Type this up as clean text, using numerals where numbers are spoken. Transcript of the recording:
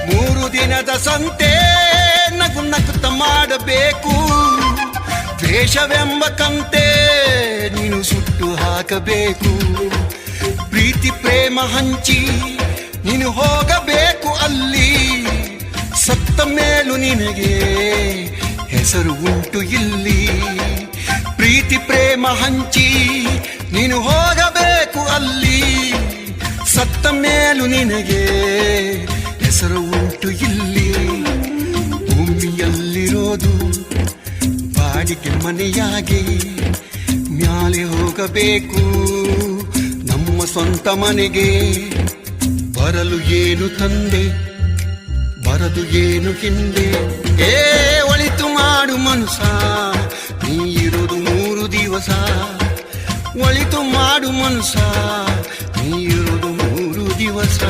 3 ದಿನದ ಸಂತೆ ನಗು ನಗುತ್ತ ಮಾಡಬೇಕು. ದ್ವೇಷವೆಂಬ ಕಂತೆ ನೀನು ಸುಟ್ಟು ಹಾಕಬೇಕು. ಪ್ರೀತಿ ಪ್ರೇಮ ಹಂಚಿ ನೀನು ಹೋಗಬೇಕು ಅಲ್ಲಿ. ಸತ್ತ ಮೇಲೂ ನಿನಗೆ ಹೆಸರು ಉಂಟು ಇಲ್ಲಿ. ಪ್ರೀತಿ ಪ್ರೇಮ ಹಂಚಿ ನೀನು ಹೋಗಬೇಕು ಅಲ್ಲಿ. ಸತ್ತ ಮೇಲೂ ನಿನಗೆ ಹೆಸರು ಉಂಟು ಇಲ್ಲಿ. ಭೂಮಿಯಲ್ಲಿರೋದು ಬಾಡಿಗೆ ಮನೆಯಾಗಿ ಮ್ಯಾಲೆ ಹೋಗಬೇಕು ನಮ್ಮ ಸ್ವಂತ ಮನೆಗೆ. ಬರಲು ಏನು ತಂದೆ ಬರದು ಏನು ಹಿಂದೆ. ಒಳಿತು ಮಾಡು ಮನುಷ್ಯ ನೀ ಇರೋದು 3 ದಿವಸ. ಒಳಿತು ಮಾಡು ಮನುಷ್ಯ ನೀ ಇರೋದು 3 ದಿವಸ.